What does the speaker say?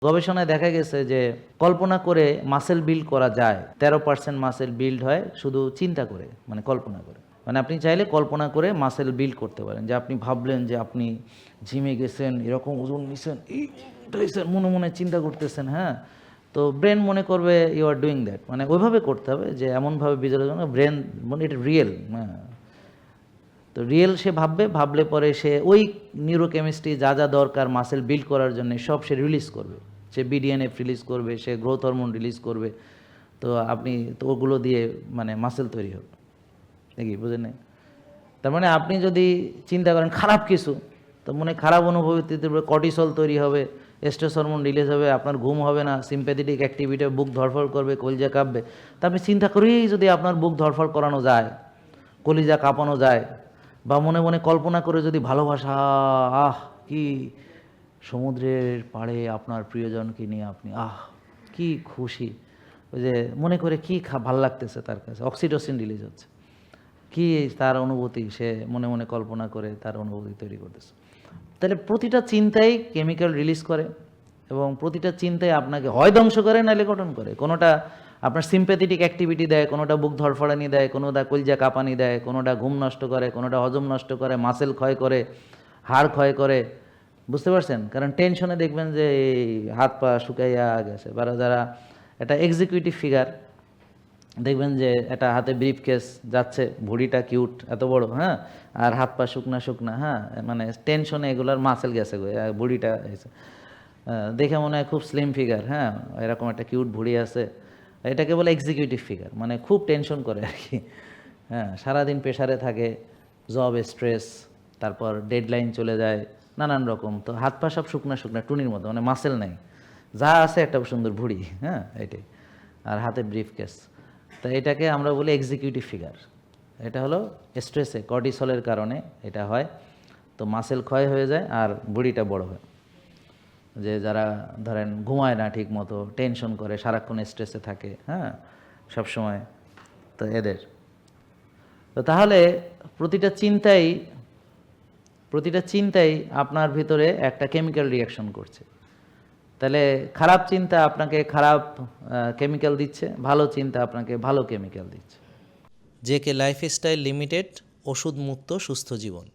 গবেষণায় দেখা গেছে যে কল্পনা করে মাসেল বিল্ড করা যায়, 13% মাসেল বিল্ড হয় শুধু চিন্তা করে, মানে কল্পনা করে। মানে আপনি চাইলে কল্পনা করে মাসেল বিল্ড করতে পারেন, যে আপনি ভাবলেন যে আপনি জিমে গেছেন, এরকম ওজন নিছেন, এই উঠাইছেন, মনে মনে চিন্তা করতেছেন, হ্যাঁ, তো ব্রেন মনে করবে ইউ আর ডুইং দ্যাট। মানে ওইভাবে করতে হবে যে এমনভাবে ভিজুয়ালাইজ, ব্রেন মানে এটা রিয়েল। হ্যাঁ, তো রিয়েল সে ভাবলে পরে সে ওই নিউরোকেমিস্ট্রি যা যা দরকার মাসেল বিল্ড করার জন্য সব সে রিলিজ করবে। সে বিডিএনএফ রিলিজ করবে, সে গ্রোথ হরমোন রিলিজ করবে। তো আপনি তো ওগুলো দিয়ে মানে মাসেল তৈরি হবে নাকি, বুঝেন নাই? তার মানে আপনি যদি চিন্তা করেন খারাপ কিছু, তো মনে খারাপ অনুভূতিতে কর্টিসল তৈরি হবে, স্ট্রেস হরমোন রিলিজ হবে, আপনার ঘুম হবে না, সিম্প্যাথেটিক অ্যাক্টিভিটি, বুক ধরফর করবে, কলিজা কাঁপবে। তা আপনি চিন্তা করেই যদি আপনার বুক ধরফর করানো যায়, কলিজা কাঁপানো যায়, বা মনে মনে কল্পনা করে যদি ভালোবাসা, আহ কি সমুদ্রের পাড়ে আপনার প্রিয়জনকে নিয়ে আপনি কি খুশি, ওই যে মনে করে কি ভাল লাগতেছে, তার কাছে অক্সিটোসিন রিলিজ হচ্ছে, কি তার অনুভূতি, সে মনে মনে কল্পনা করে তার অনুভূতি তৈরি করতেছে। তাহলে প্রতিটা চিন্তাই কেমিক্যাল রিলিজ করে, এবং প্রতিটা চিন্তায় আপনাকে হয় ধ্বংস করে নাহলে গঠন করে। কোনোটা আপনার সিম্প্যাথেটিক অ্যাক্টিভিটি দেয়, কোনোটা বুক ধরফড়ানি দেয়, কোনোটা কলিজা কাঁপানি দেয়, কোনোটা ঘুম নষ্ট করে, কোনোটা হজম নষ্ট করে, মাসেল ক্ষয় করে, হাড় ক্ষয় করে। বুঝতে পারছেন? কারণ টেনশনে দেখবেন যে এই হাত পা শুকাইয়া গেছে। বা যারা একটা এক্সিকিউটিভ ফিগার দেখবেন যে একটা হাতে ব্রিফ কেস যাচ্ছে, ভুঁড়িটা কিউট এত বড়, হ্যাঁ, আর হাত পা শুকনা শুকনা, হ্যাঁ, মানে টেনশনে এগুলার মাসেল গেছে, ভুঁড়িটা দেখে মনে হয় খুব স্লিম ফিগার, হ্যাঁ, এরকম একটা কিউট ভুঁড়ি আছে। এটাকে বলে এক্সিকিউটিভ ফিগার, মানে খুব টেনশন করে আর কি। হ্যাঁ, সারাদিন প্রেশারে থাকে, জব স্ট্রেস, তারপর ডেডলাইন চলে যায়, নানান রকম। তো হাত পা সব শুকনা শুকনা টুনির মতো, মানে মাসেল নাই, যা আছে একটা সুন্দর ভুঁড়ি, হ্যাঁ, এটাই, আর হাতে ব্রিফ কেস। তো এটাকে আমরা বলি এক্সিকিউটিভ ফিগার। এটা হলো স্ট্রেসে কর্টিসলের কারণে এটা হয়। তো মাসেল ক্ষয় হয়ে যায় আর বুড়িটা বড় হয়। যে যারা ধরেন ঘুমায় না ঠিক মতো, টেনশন করে, সারাক্ষণ স্ট্রেসে থাকে, হ্যাঁ, সবসময়, তো এদের। তো তাহলে প্রতিটা চিন্তাই আপনার ভিতরে একটা কেমিক্যাল রিয়াকশন করছে। তাহলে খারাপ চিন্তা আপনাকে খারাপ কেমিক্যাল দিচ্ছে, ভালো চিন্তা আপনাকে ভালো কেমিক্যাল দিচ্ছে। জেকে লাইফস্টাইল লিমিটেড, ওষুধ মুক্ত সুস্থ জীবন।